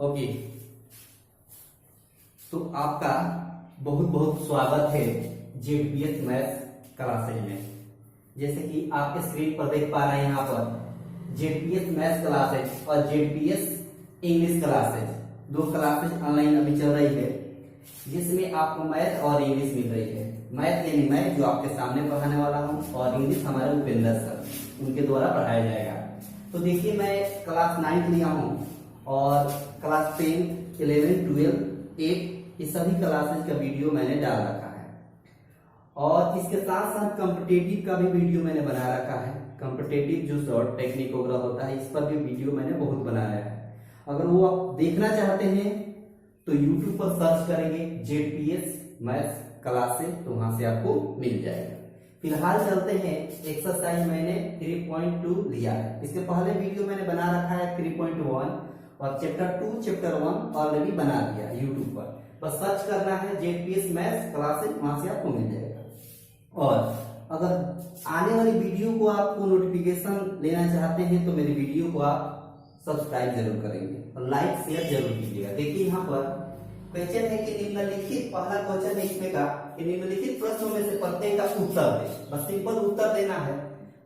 Okay, तो आपका बहुत बहुत स्वागत है जेडपीएस मैथ्स क्लासेज में। जैसे कि आप स्क्रीन पर देख पा रहे हैं यहाँ पर जेडपीएस मैथ्स क्लासेज और जेडपीएस इंग्लिश क्लासेज, दो क्लासेज ऑनलाइन अभी चल रही है, जिसमें आपको मैथ और इंग्लिश मिल रही है। मैथ यानी मैं जो आपके सामने पढ़ाने वाला हूँ, और इंग्लिश हमारे उपेंद्र सर, उनके द्वारा पढ़ाया जाएगा। तो देखिए, मैं क्लास 9 लिया हूँ और क्लास 10, 11, 12, 8 ये सभी क्लासेज का वीडियो मैंने डाल रखा है। और इसके साथ साथ कॉम्पिटिटिव का भी वीडियो मैंने बना रखा है। कॉम्पिटिटिव जो शॉर्ट टेक्निक वगैरह होता है, इस पर भी वीडियो मैंने बहुत बनाया है। अगर वो आप देखना चाहते हैं तो YouTube पर सर्च करेंगे जेडपीएस मैथ्स क्लासेज, तो वहां से आपको मिल जाएगा। फिलहाल चलते हैं, एक्सरसाइज मैंने 3.2 लिया है। इसके पहले वीडियो मैंने बना रखा है 3.1, और चैप्टर 2, चैप्टर 1 ऑलरेडी बना दिया यूट्यूब पर। बस सर्च करना है जेडपीएस मैथ्स क्लासेज, वहां से आपको मिल जाएगा। और अगर आने वाली वीडियो को आपको नोटिफिकेशन लेना चाहते हैं तो मेरी वीडियो को आप सब्सक्राइब जरूर करेंगे और लाइक शेयर जरूर कीजिएगा। देखिए यहाँ पर क्वेश्चन है कि निम्नलिखित, पहला क्वेश्चन है इसमें का कि निम्नलिखित प्रश्नों में से प्रत्येक का उत्तर दे। बस सिंपल उत्तर देना है।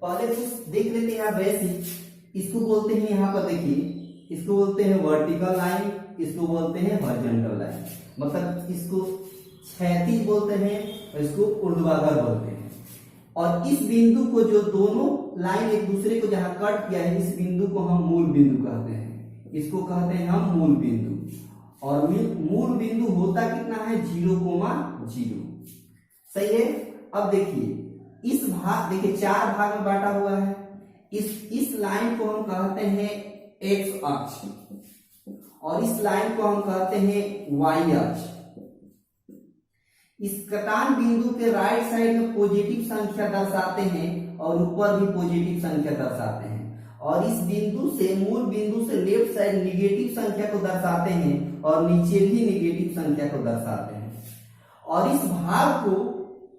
पहले कुछ देख लेते हैं बेसिक। इसको बोलते हैं, यहाँ पर देखिए, इसको बोलते हैं वर्टिकल लाइन, इसको बोलते हैं हॉरिजॉन्टल लाइन। मतलब इसको क्षैतिज बोलते हैं और इसको ऊर्ध्वाधर बोलते हैं। और इस बिंदु को, जो दोनों लाइन एक दूसरे को जहां कट किया है, इस बिंदु को हम मूल बिंदु कहते हैं। इसको कहते हैं हम मूल बिंदु। और मूल बिंदु होता कितना है? 0,0। सही है। अब देखिए, इस भाग, देखिए 4 भाग में बांटा हुआ है। इस लाइन को हम कहते हैं एक्स अक्ष, और इस लाइन को हम कहते हैं वाई अक्ष। इस कटान बिंदु के राइट साइड में पॉजिटिव संख्या दर्शाते हैं और ऊपर भी पॉजिटिव संख्या दर्शाते हैं। और इस बिंदु से, मूल बिंदु से लेफ्ट साइड निगेटिव संख्या को दर्शाते हैं और नीचे भी निगेटिव संख्या को दर्शाते हैं। और इस भाग को,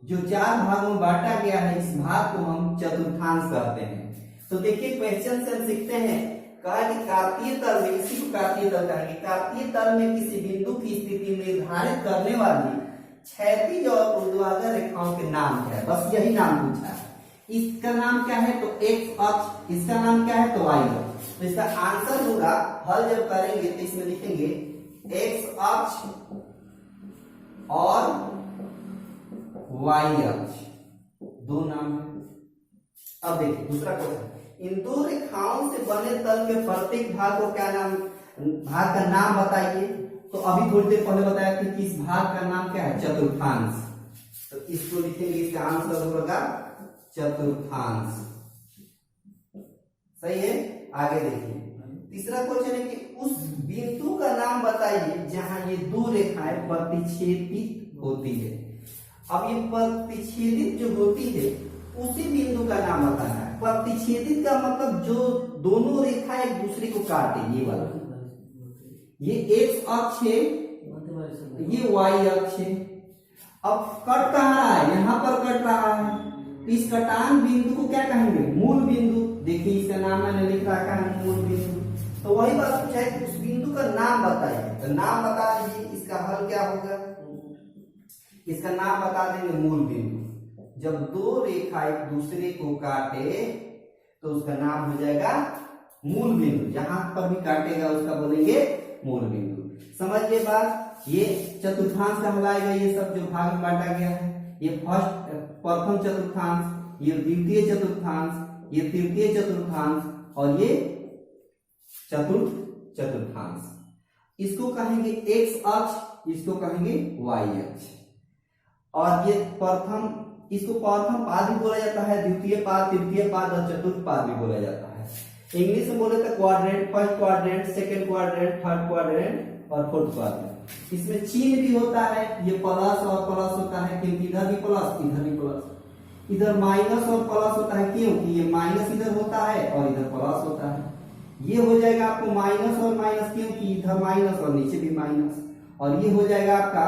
जो 4 भागों में बांटा गया है, इस भाग को हम चतुर्थांश कहते हैं। तो देखिए, क्वेश्चन से हम सीखते हैं, कहा कि कार्तीय तल में, इसी को कार्तीय तल कहेंगे, कार्तीय तल में किसी बिंदु की स्थिति निर्धारित करने वाली क्षैतिज और ऊर्ध्वाधर रेखाओं के नाम क्या है? बस यही नाम पूछा है। इसका नाम क्या है? तो एक्स अक्ष। इसका नाम क्या है? तो वाई अक्ष। तो इसका आंसर होगा, हल जब करेंगे तो इसमें लिखेंगे एक्स अक्ष और वाई अक्ष, दो नाम है। अब देखिए दूसरा क्वेश्चन, इन दो रेखाओं से बने तल के प्रत्येक भाग को क्या नाम, भाग का नाम बताइए। तो अभी थोड़ी देर पहले बताया कि इस भाग का नाम क्या है? चतुर्थांश। तो इसको लिखेंगे, इसका आंसर होगा चतुर्थांश। सही है। आगे देखिए, तीसरा क्वेश्चन है कि उस बिंदु का नाम बताइए जहां ये दो रेखाएं प्रतिच्छेदित होती है। अब ये प्रतिच्छेदित जो होती है, उसी बिंदु का नाम बताना है। प्रतिच्छेदित का मतलब जो दोनों रेखा एक दूसरे को काटे, ये वाला। ये एक्स अक्ष है, ये वाई अक्ष है। अब कट कहाँ रहा है? यहाँ पर कट रहा है। तो इस कटान बिंदु को क्या कहेंगे? मूल बिंदु। देखिए, इसका नाम मैंने लिख रखा है मूल बिंदु। तो वही बात पूछा है कि उस बिंदु का नाम बताइए। तो नाम बता दीजिए, इसका हल क्या होगा? इसका नाम बता देंगे मूल बिंदु। जब दो रेखा एक दूसरे को काटे तो उसका नाम हो जाएगा मूल बिंदु। जहां पर भी काटेगा उसका बोलेंगे मूल बिंदु। समझिए बात। ये चतुर्थांश कहलाएगा, ये सब जो भाग में बांटा गया है। ये प्रथम चतुर्थांश, ये द्वितीय चतुर्थांश, ये तृतीय चतुर्थांश, और ये चतुर्थ चतुर्थांश। इसको कहेंगे एक्स अक्ष, इसको कहेंगे वाई अक्ष। और ये प्रथम, इसको प्रथम पाद भी बोला जाता है, द्वितीय पाद, तृतीय पाद और चतुर्थ पाद भी बोला जाता है। इंग्लिश में बोले तो quadrant, first quadrant, second quadrant, third quadrant और फोर्थ क्वाड्रेंट। इसमें चिन्ह भी होता है, ये प्लस और प्लस होता है, क्योंकि इधर भी प्लस, इधर भी प्लस। इधर माइनस और प्लस होता है, क्योंकि ये माइनस इधर होता है और इधर प्लस होता है। ये हो जाएगा आपको माइनस और माइनस, क्योंकि इधर माइनस और नीचे भी माइनस। और ये हो जाएगा आपका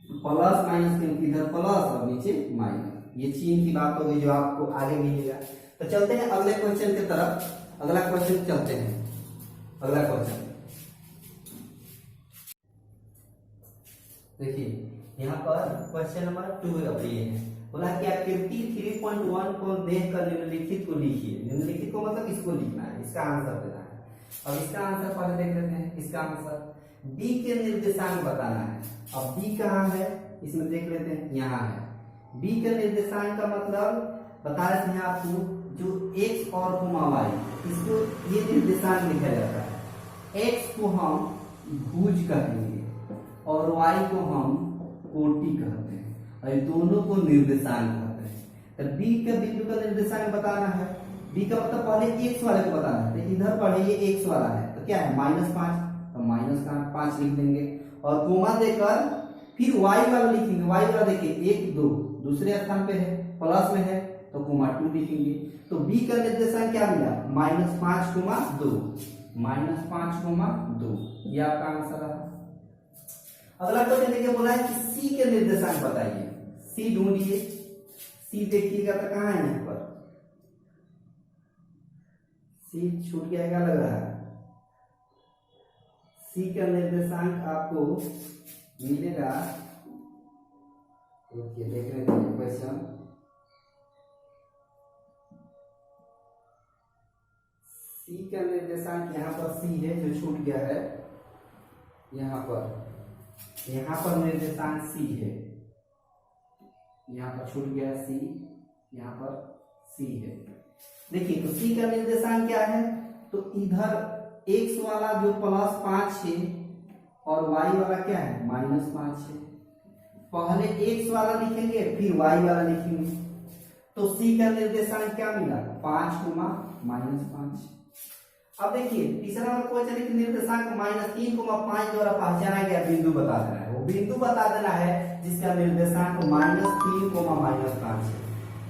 प्लस माइनस, क्योंकि इधर प्लस और नीचे माइनस। ये चिन्ह की बात होगी जो आपको आगे मिलेगा। तो चलते हैं अगले क्वेश्चन की तरफ। अगला क्वेश्चन चलते हैं। अगला क्वेश्चन, देखिए यहाँ पर क्वेश्चन नंबर 2 अब ये है, बोला कि आकृति 3.1 को देखकर निम्नलिखित को लिखिए। निम्नलिखित को मतलब इसको लिखना है, इसका आंसर देना है। अब इसका आंसर पहले देख लेते हैं। इसका आंसर बी के निर्देशांक बताना है। अब बी कहाँ है इसमें देख लेते हैं, यहाँ है। बी के निर्देशांक का मतलब बता रहे थे आपको, जो एक्स और y, इसको ये निर्देशांक लिखा जाता है। एक्स को हम भुज कहेंगे और y को हम कोटि कहते हैं, और ये दोनों को निर्देशांक कहते हैं। तो बी के बिंदु का निर्देशांक बताना है। बी का मतलब पहले एक्स वाले को बताना है, तो इधर पढ़े ये एक्स वाला है, तो क्या है -5, तो -5 लिख देंगे। और कोमा देकर फिर y वाला लिखेंगे। y वाला देखिए 1 2 दूसरे स्थान पे है, प्लस में है, तो कोमा 2 लिखेंगे। तो b का निर्देशांक क्या मिला, -5, -2, -5, 2। ये आपका आंसर है। अगला क्वेश्चन देखिए, बोला है कि सी के निर्देशांक बताइए। सी ढूंढिए। सी देखिएगा तो कहाँ है, यहाँ पर सी छूट गया, क्या लग रहा है। सी का निर्देशांक आपको मिलेगा, देखिए देख लेते हैं क्वेश्चन। सी का निर्देशांक यहाँ पर सी है, जो छूट गया है। यहाँ पर निर्देशांक सी है, यहाँ पर छूट गया सी, यहाँ पर सी है। देखिए तो सी का निर्देशांक क्या है, तो इधर x वाला जो +5 है और y वाला क्या है -5 है। पहले x वाला लिखेंगे फिर y वाला लिखेंगे, तो सी का निर्देशांक क्या मिला, 5, -5। अब देखिए तीसरा नंबर क्वेश्चन है कि निर्देशांक -3, 5 द्वारा पहचाना गया बिंदु बता देना है। वो बिंदु बता देना है जिसका निर्देशांक -3, -5 है।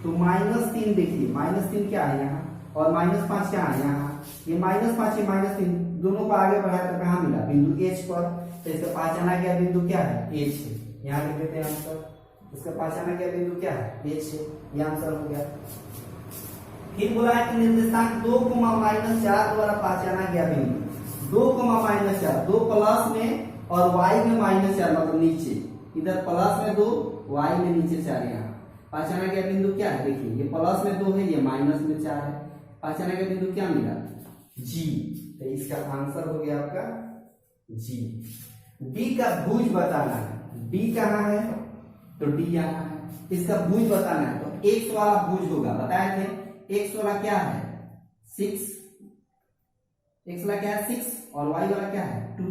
तो -3 देखिए, -3 क्या है यहाँ, और -5 क्या है यहाँ। ये -5 है, -3 दोनों को आगे बढ़ाया तो कहाँ मिला, बिंदु H पर। तो इसका पहचाना गया बिंदु क्या है, H है। यहाँ लिख देते हैं आंसर। इसका पहचाना गया बिंदु क्या है, H है। ये आंसर हो गया। फिर बोला है कि निर्देशांक 2, -4 द्वारा पहचाना गया बिंदु। 2, -4, 2 प्लस में और y में -4 मतलब नीचे, इधर प्लस में 2, y में नीचे 4। यहाँ पहचाना गया बिंदु क्या है, देखिए ये प्लस में 2 है, ये माइनस में 4 है। पहचाना गया बिंदु क्या मिला, G। तो इसका आंसर हो गया आपका G। D का भुज बताना है। D कहाँ है, तो D यहाँ है। इसका भुज बताना है, तो x वाला भुज होगा, बताए थे। x वाला क्या है 6, x वाला क्या है 6, और y वाला क्या है 2।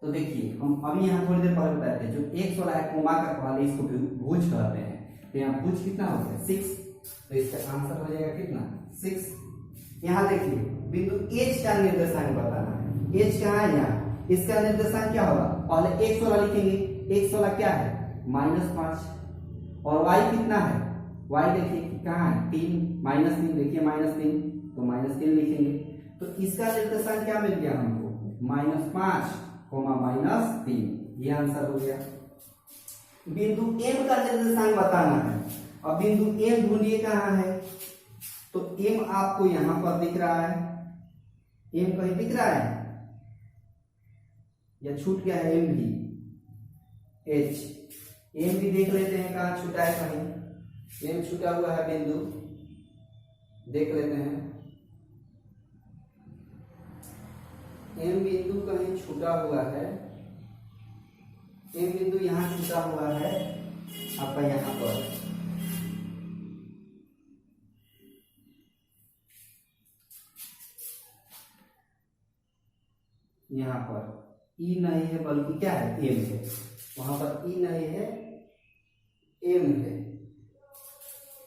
तो देखिए हम अभी यहाँ थोड़ी देर पहले बताए थे, जो x वाला है कोमा का पहले इसको भुज कहते हैं। तो यहाँ भुज कितना हो गया 6, तो इसका आंसर हो जाएगा कितना 6। यहाँ देखिए बिंदु H का निर्देशांक बताना है। H कहाँ है, यहाँ। इसका निर्देशांक क्या होगा, पहले x वाला लिखेंगे। x वाला क्या है -5, और y कितना है, y देखिए कहाँ है 3, -3 देखिए -3, तो -3 लिखेंगे। तो इसका निर्देशांक क्या मिल गया हमको, -5, -3। ये आंसर हो गया। बिंदु M का निर्देशांक बताना है। अब बिंदु M ढूंढिए कहाँ है, तो M आपको यहाँ पर दिख रहा है। M कहीं दिख रहा है या छूट गया है, M भी H। M भी देख लेते हैं कहाँ छूटा है, कहीं M छूटा हुआ है बिंदु, देख लेते हैं। M बिंदु कहीं छूटा हुआ है, M बिंदु यहाँ छूटा हुआ है आपका, यहाँ पर E नहीं है, बल्कि क्या है M है। वहां पर E नहीं है, M है।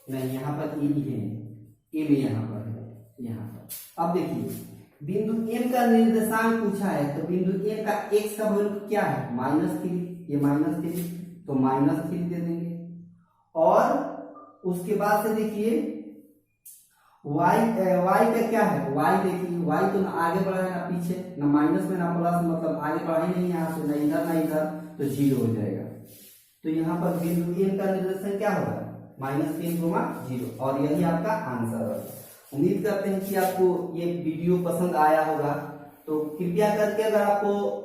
नहीं, यहाँ पर E है, M यहाँ पर है, यहाँ पर। अब देखिए बिंदु M का निर्देशांक पूछा है, तो बिंदु M का x का वैल्यू क्या है -3, ये -3, तो -3 दे देंगे। और उसके बाद से देखिए y का क्या है, y देखिए y तो ना आगे बढ़ा है ना पीछे, ना माइनस में ना प्लस, मतलब आगे बढ़ा ही नहीं यहाँ से, ना इधर ना इधर, तो 0 हो जाएगा। तो यहाँ पर बिंदु M का निर्देशांक क्या होगा, -3, 0, और यही आपका आंसर है। उम्मीद करते हैं कि आपको ये वीडियो पसंद आया होगा। तो कृपया करके अगर आपको